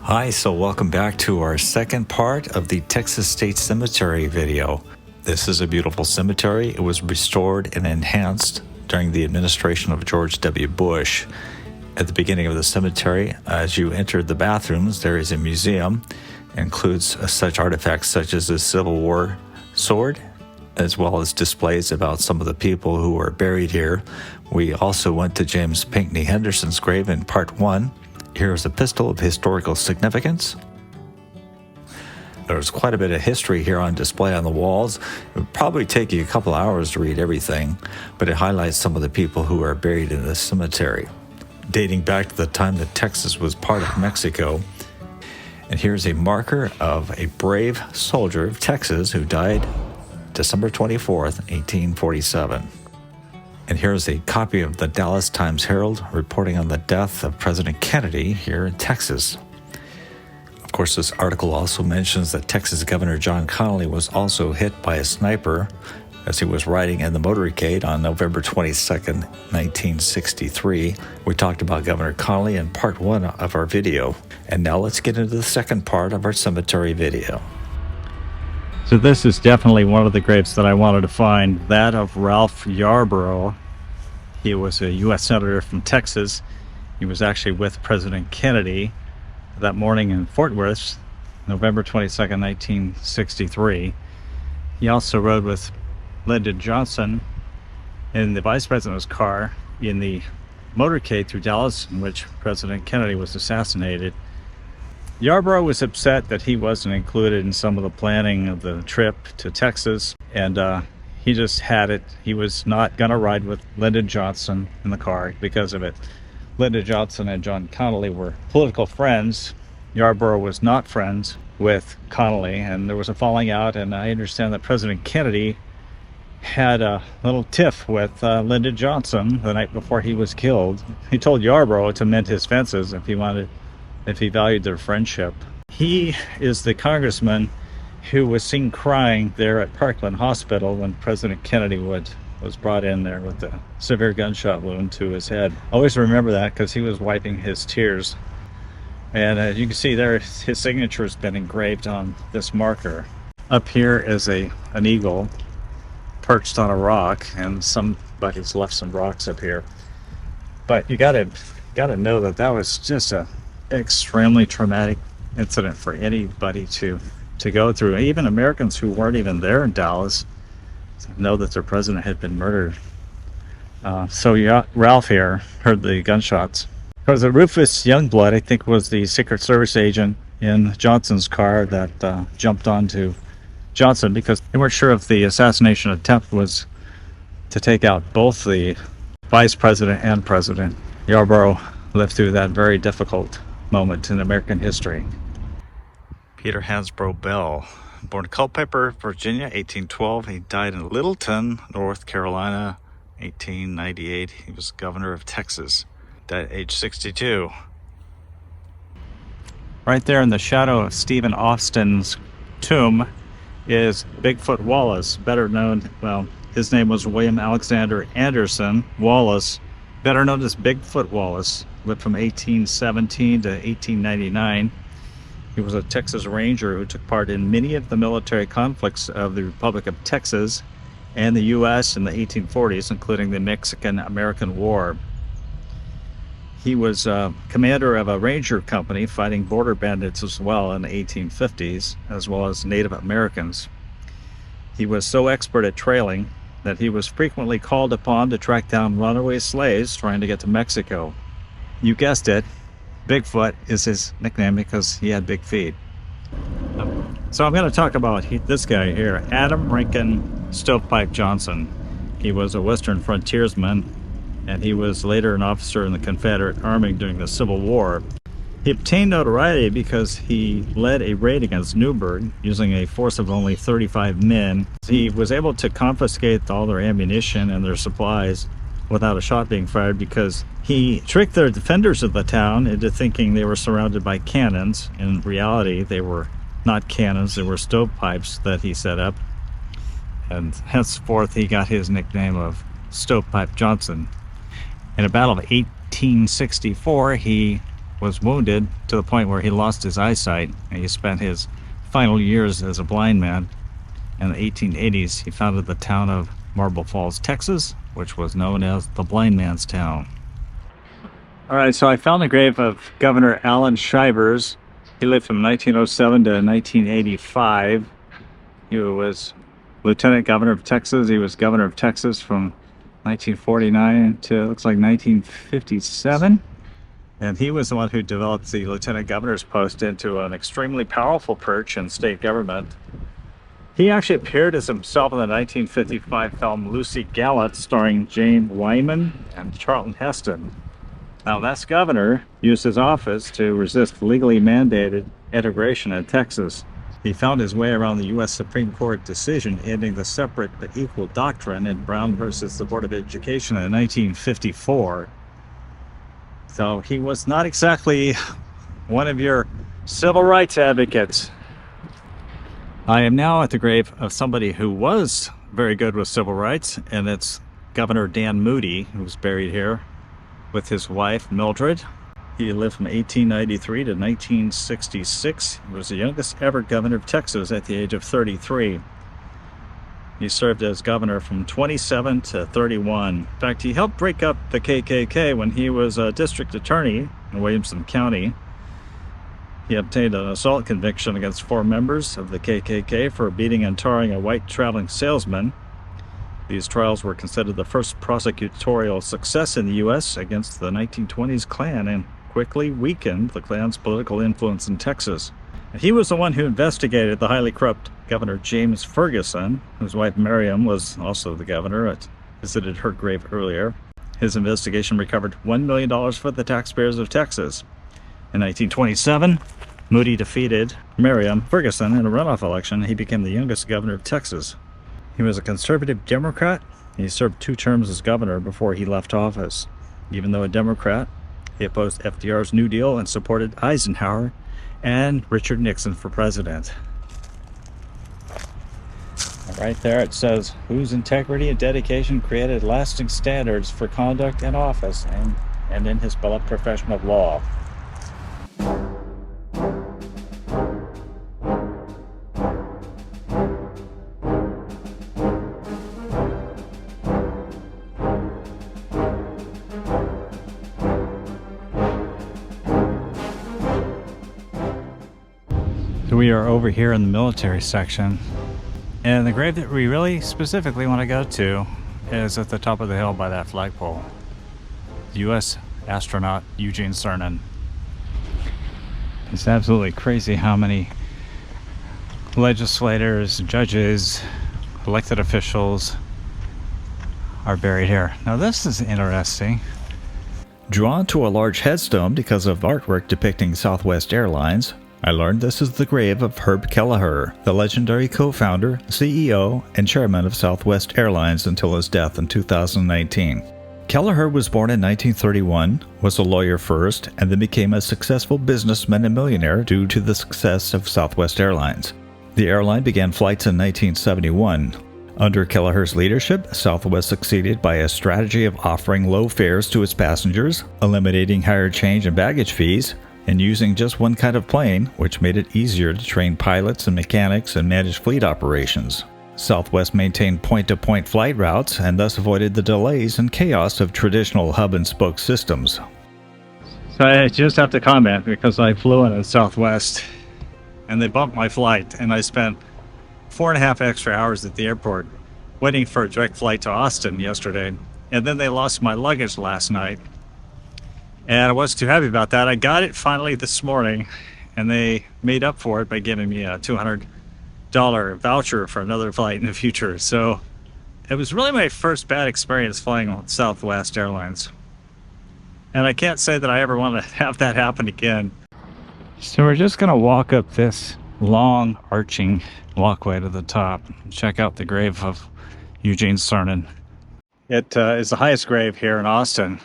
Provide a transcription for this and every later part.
Hi, so welcome back to our second part of the Texas State Cemetery video. This is a beautiful cemetery. It was restored and enhanced during the administration of George W. Bush. At the beginning of the cemetery, as you enter the bathrooms, there is a museum. It includes such artifacts such as a Civil War sword, as well as displays about some of the people who were buried here. We also went to James Pinckney Henderson's grave in part 1. Here's a pistol of historical significance. There's quite a bit of history here on display on the walls. It would probably take you a couple hours to read everything, but it highlights some of the people who are buried in this cemetery, dating back to the time that Texas was part of Mexico. And here's a marker of a brave soldier of Texas who died December 24th, 1847. And here's a copy of the Dallas Times-Herald reporting on the death of President Kennedy here in Texas. Of course, this article also mentions that Texas Governor John Connally was also hit by a sniper as he was riding in the motorcade on November 22nd, 1963. We talked about Governor Connally in part 1 of our video. And now let's get into the second part of our cemetery video. So this is definitely one of the graves that I wanted to find, that of Ralph Yarborough. He was a U.S. Senator from Texas. He was actually with President Kennedy that morning in Fort Worth, November 22nd, 1963. He also rode with Lyndon Johnson in the Vice President's car in the motorcade through Dallas in which President Kennedy was assassinated. Yarborough was upset that he wasn't included in some of the planning of the trip to Texas, and he just had it. He was not going to ride with Lyndon Johnson in the car because of it. Lyndon Johnson and John Connally were political friends. Yarborough was not friends with Connally, and there was a falling out, and I understand that President Kennedy had a little tiff with Lyndon Johnson the night before he was killed. He told Yarborough to mend his fences if he valued their friendship. He is the congressman who was seen crying there at Parkland Hospital when President Kennedy was brought in there with a severe gunshot wound to his head. Always remember that because he was wiping his tears. And as you can see there, his signature has been engraved on this marker. Up here is an eagle perched on a rock, and somebody's left some rocks up here. But you gotta know that was just a extremely traumatic incident for anybody to go through. Even Americans who weren't even there in Dallas know that their president had been murdered. So Ralph here heard the gunshots. Because Rufus Youngblood, I think, was the Secret Service agent in Johnson's car that jumped onto Johnson because they weren't sure if the assassination attempt was to take out both the vice president and president. Yarborough lived through that very difficult moment in American history. Peter Hansbrough Bell, born in Culpeper, Virginia, 1812. He died in Littleton, North Carolina, 1898. He was governor of Texas. Died at age 62. Right there in the shadow of Stephen Austin's tomb is Bigfoot Wallace, better known, well, his name was William Alexander Anderson Wallace, better known as Bigfoot Wallace. Lived from 1817 to 1899. He was a Texas Ranger who took part in many of the military conflicts of the Republic of Texas and the U.S. in the 1840s, including the Mexican-American War. He was commander of a ranger company fighting border bandits as well in the 1850s, as well as Native Americans. He was so expert at trailing that he was frequently called upon to track down runaway slaves trying to get to Mexico. You guessed it, Bigfoot is his nickname because he had big feet. So I'm going to talk about this guy here, Adam Rankin Stovepipe Johnson. He was a Western frontiersman, and he was later an officer in the Confederate Army during the Civil War. He obtained notoriety because he led a raid against Newburgh using a force of only 35 men. He was able to confiscate all their ammunition and their supplies without a shot being fired because he tricked the defenders of the town into thinking they were surrounded by cannons. In reality, they were not cannons, they were stovepipes that he set up. And henceforth, he got his nickname of Stovepipe Johnson. In a battle of 1864, he was wounded to the point where he lost his eyesight, and he spent his final years as a blind man. In the 1880s, he founded the town of Marble Falls, Texas, which was known as the Blind Man's Town. All right, so I found the grave of Governor Allan Shivers. He lived from 1907 to 1985. He was Lieutenant Governor of Texas. He was Governor of Texas from 1949 to, looks like, 1957. And he was the one who developed the Lieutenant Governor's post into an extremely powerful perch in state government. He actually appeared as himself in the 1955 film Lucy Gallant, starring Jane Wyman and Charlton Heston. Now, this governor used his office to resist legally mandated integration in Texas. He found his way around the U.S. Supreme Court decision ending the separate but equal doctrine in Brown versus the Board of Education in 1954. So he was not exactly one of your civil rights advocates. I am now at the grave of somebody who was very good with civil rights, and it's Governor Dan Moody, who's buried here with his wife, Mildred. He lived from 1893 to 1966. He was the youngest ever governor of Texas at the age of 33. He served as governor from 27 to 31. In fact, he helped break up the KKK when he was a district attorney in Williamson County. He obtained an assault conviction against 4 members of the KKK for beating and tarring a white traveling salesman. These trials were considered the first prosecutorial success in the U.S. against the 1920s Klan and quickly weakened the Klan's political influence in Texas. He was the one who investigated the highly corrupt Governor James Ferguson, whose wife Miriam was also the governor. I visited her grave earlier. His investigation recovered $1 million for the taxpayers of Texas. In 1927, Moody defeated Miriam Ferguson in a runoff election. He became the youngest governor of Texas. He was a conservative Democrat. He served 2 terms as governor before he left office. Even though a Democrat, he opposed FDR's New Deal and supported Eisenhower and Richard Nixon for president. Right there it says, whose integrity and dedication created lasting standards for conduct in office and in his beloved profession of law. So we are over here in the military section, and the grave that we really specifically want to go to is at the top of the hill by that flagpole. U.S. astronaut Eugene Cernan. It's absolutely crazy how many legislators, judges, elected officials are buried here. Now this is interesting. Drawn to a large headstone because of artwork depicting Southwest Airlines, I learned this is the grave of Herb Kelleher, the legendary co-founder, CEO, and chairman of Southwest Airlines until his death in 2019. Kelleher was born in 1931, was a lawyer first, and then became a successful businessman and millionaire due to the success of Southwest Airlines. The airline began flights in 1971. Under Kelleher's leadership, Southwest succeeded by a strategy of offering low fares to its passengers, eliminating higher change and baggage fees, and using just one kind of plane, which made it easier to train pilots and mechanics and manage fleet operations. Southwest maintained point-to-point flight routes and thus avoided the delays and chaos of traditional hub-and-spoke systems. So I just have to comment because I flew in at Southwest and they bumped my flight, and I spent 4.5 extra hours at the airport waiting for a direct flight to Austin yesterday, and then they lost my luggage last night. And I wasn't too happy about that. I got it finally this morning, and they made up for it by giving me a $200 voucher for another flight in the future. So it was really my first bad experience flying on Southwest Airlines. And I can't say that I ever want to have that happen again. So we're just going to walk up this long arching walkway to the top and check out the grave of Eugene Cernan. It is the highest grave here in Austin.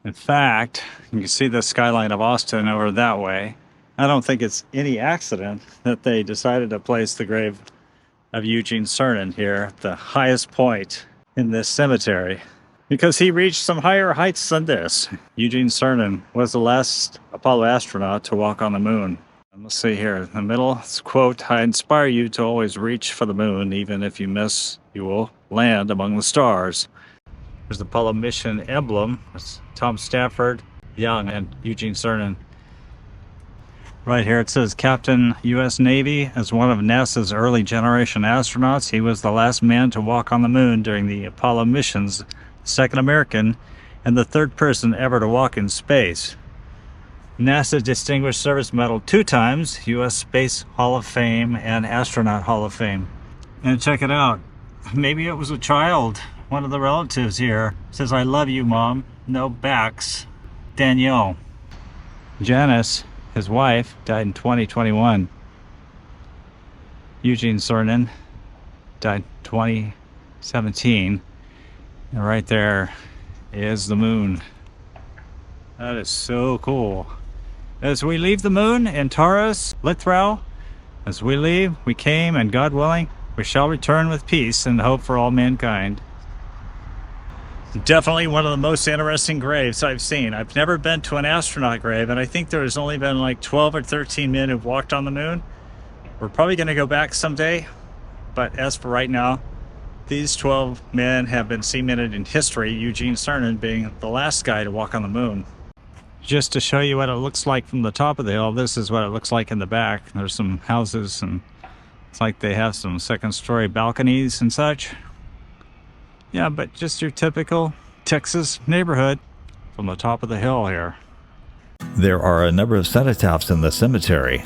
In fact, you can see the skyline of Austin over that way. I don't think it's any accident that they decided to place the grave of Eugene Cernan here at the highest point in this cemetery. because he reached some higher heights than this. Eugene Cernan was the last Apollo astronaut to walk on the moon. And let's see here, in the middle, it's a quote, "I inspire you to always reach for the moon. Even if you miss, you will land among the stars." There's the Apollo mission emblem. It's Tom Stafford, Young, and Eugene Cernan. Right here it says Captain U.S. Navy. As one of NASA's early generation astronauts, he was the last man to walk on the moon during the Apollo missions, the second American, and the third person ever to walk in space. NASA Distinguished Service Medal 2 times, U.S. Space Hall of Fame, and Astronaut Hall of Fame. And check it out. Maybe it was a child. One of the relatives here says, "I love you, Mom. No backs. Danielle." Janice, his wife, died in 2021. Eugene Cernan died 2017. And right there is the moon. That is so cool. As we leave the moon in Taurus, Lithrow, as we leave, we came, and God willing, we shall return with peace and hope for all mankind. Definitely one of the most interesting graves I've seen. I've never been to an astronaut grave, and I think there's only been like 12 or 13 men who've walked on the moon. We're probably going to go back someday, but as for right now, these 12 men have been cemented in history, Eugene Cernan being the last guy to walk on the moon. Just to show you what it looks like from the top of the hill, this is what it looks like in the back. There's some houses, and it's like they have some second-story balconies and such. Yeah, but just your typical Texas neighborhood from the top of the hill here. There are a number of cenotaphs in the cemetery.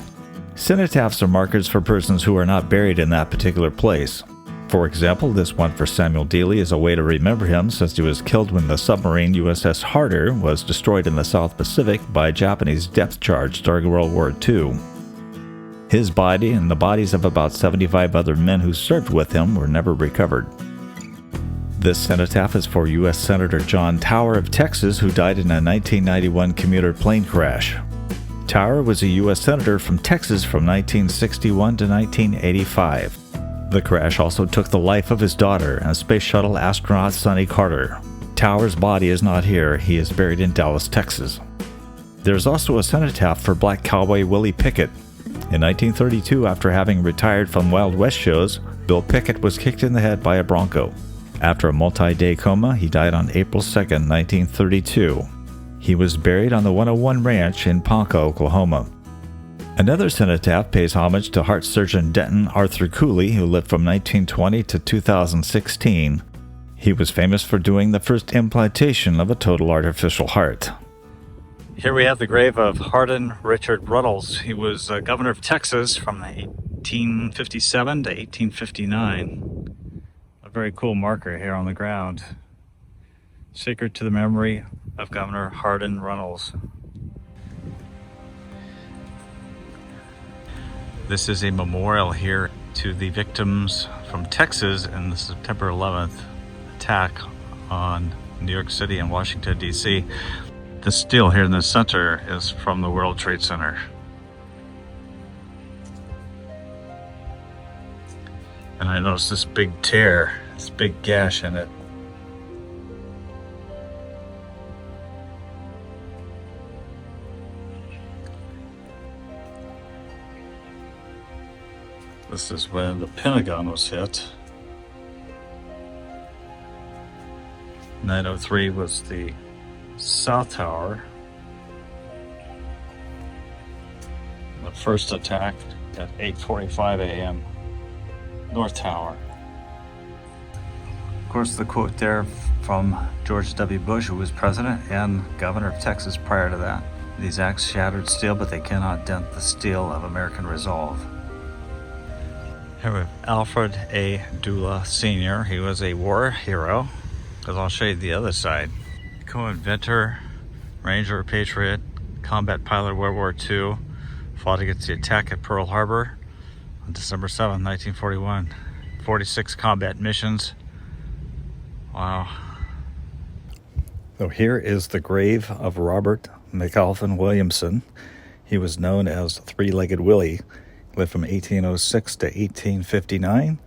Cenotaphs are markers for persons who are not buried in that particular place. For example, this one for Samuel Dealey is a way to remember him, since he was killed when the submarine USS Hardin was destroyed in the South Pacific by a Japanese depth charge during World War II. His body and the bodies of about 75 other men who served with him were never recovered. This cenotaph is for U.S. Senator John Tower of Texas, who died in a 1991 commuter plane crash. Tower was a U.S. Senator from Texas from 1961 to 1985. The crash also took the life of his daughter and space shuttle astronaut Sonny Carter. Tower's body is not here. He is buried in Dallas, Texas. There's also a cenotaph for Black Cowboy Willie Pickett. In 1932, after having retired from Wild West shows, Bill Pickett was kicked in the head by a Bronco. After a multi-day coma, he died on April 2, 1932. He was buried on the 101 Ranch in Ponca, Oklahoma. Another cenotaph pays homage to heart surgeon Denton Arthur Cooley, who lived from 1920 to 2016. He was famous for doing the first implantation of a total artificial heart. Here we have the grave of Hardin Richard Runnels. He was governor of Texas from 1857 to 1859. A very cool marker here on the ground. Sacred to the memory of Governor Hardin Runnels. This is a memorial here to the victims from Texas in the September 11th attack on New York City and Washington, D.C. The steel here in the center is from the World Trade Center. And I noticed this big tear, this big gash in it. This is when the Pentagon was hit. 903 was the South Tower. The first attack at 8:45 a.m. North Tower. Of course, the quote there from George W. Bush, who was president and governor of Texas prior to that. These acts shattered steel, but they cannot dent the steel of American resolve. Here we have Alfred A. Dula Sr. He was a war hero, because I'll show you the other side. Co-inventor, Ranger, Patriot, combat pilot of World War II, fought against the attack at Pearl Harbor on December 7, 1941. 46 combat missions. Wow. So here is the grave of Robert McAlpin Williamson. He was known as Three-Legged Willie. Lived from 1806 to 1859.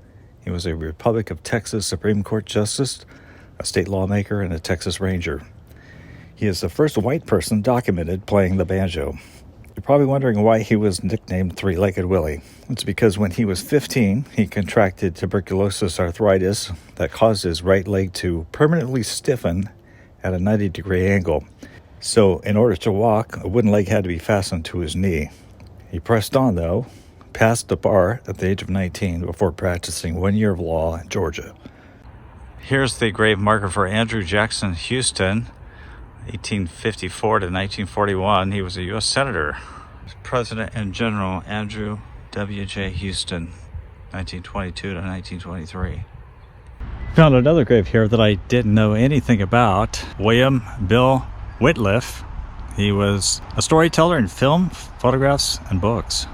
He was a Republic of Texas Supreme Court Justice, a state lawmaker, and a Texas Ranger. He is the first white person documented playing the banjo. You're probably wondering why he was nicknamed Three-Legged Willie. It's because when he was 15, he contracted tuberculosis arthritis that caused his right leg to permanently stiffen at a 90-degree angle. So in order to walk, a wooden leg had to be fastened to his knee. He pressed on, though, passed the bar at the age of 19 before practicing 1 year of law in Georgia. Here's the grave marker for Andrew Jackson Houston, 1854 to 1941. He was a U.S. Senator. President and General Andrew W.J. Houston, 1922 to 1923. Found another grave here that I didn't know anything about. William Bill Whitliff. He was a storyteller in film, photographs, and books.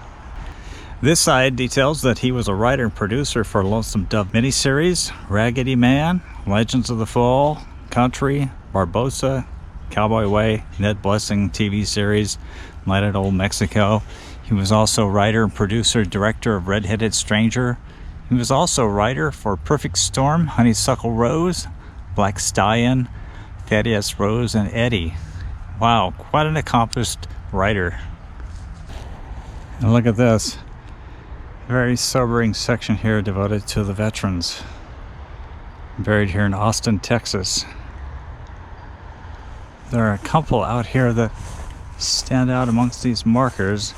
This side details that he was a writer and producer for Lonesome Dove miniseries, Raggedy Man, Legends of the Fall, Country, Barbosa, Cowboy Way, Ned Blessing TV series, Night at Old Mexico. He was also writer and producer, director of Red-Headed Stranger. He was also writer for Perfect Storm, Honeysuckle Rose, Black Stallion, Thaddeus Rose, and Eddie. Wow, quite an accomplished writer. And look at this. Very sobering section here devoted to the veterans. Buried here in Austin, Texas. There are a couple out here that stand out amongst these markers.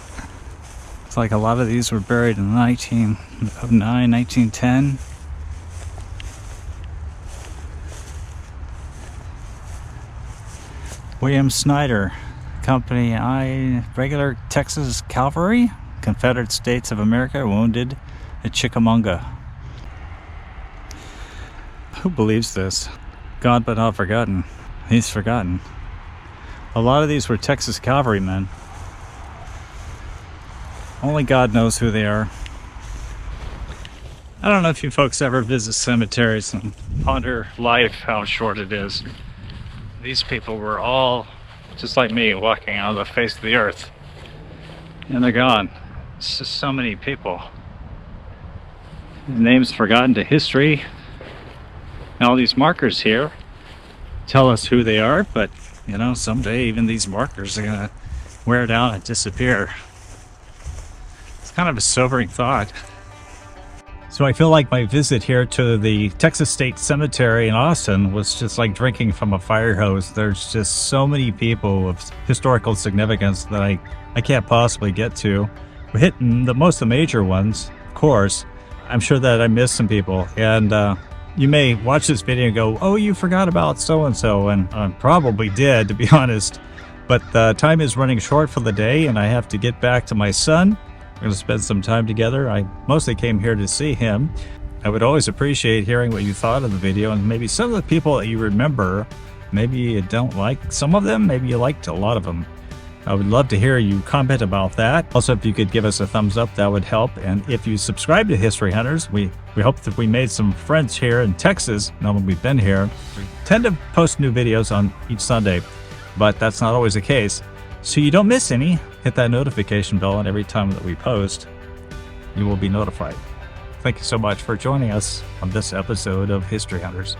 It's like a lot of these were buried in 1909, 1910. William Snyder, Company I, Regular Texas Cavalry, Confederate States of America, wounded at Chickamauga. Who believes this? Gone but not forgotten. He's forgotten. A lot of these were Texas cavalrymen. Only God knows who they are. I don't know if you folks ever visit cemeteries and ponder life, how short it is. These people were all just like me, walking on the face of the earth. And they're gone. It's just so many people. Names forgotten to history. And all these markers here tell us who they are, but you know, someday even these markers are gonna wear down and disappear. It's kind of a sobering thought. So I feel like my visit here to the Texas State Cemetery in Austin was just like drinking from a fire hose. There's just so many people of historical significance that I can't possibly get to. We're hitting most of the major ones, of course. I'm sure that I missed some people, and you may watch this video and go, oh, you forgot about so-and-so, and I probably did, to be honest. But time is running short for the day, and I have to get back to my son. We're going to spend some time together. I mostly came here to see him. I would always appreciate hearing what you thought of the video, and maybe some of the people that you remember, maybe you don't like some of them, maybe you liked a lot of them. I would love to hear you comment about that. Also, if you could give us a thumbs up, that would help. And if you subscribe to History Hunters, we hope that we made some friends here in Texas now that we've been here. We tend to post new videos on each Sunday, but that's not always the case. So you don't miss any, hit that notification bell, and every time that we post, you will be notified. Thank you so much for joining us on this episode of History Hunters.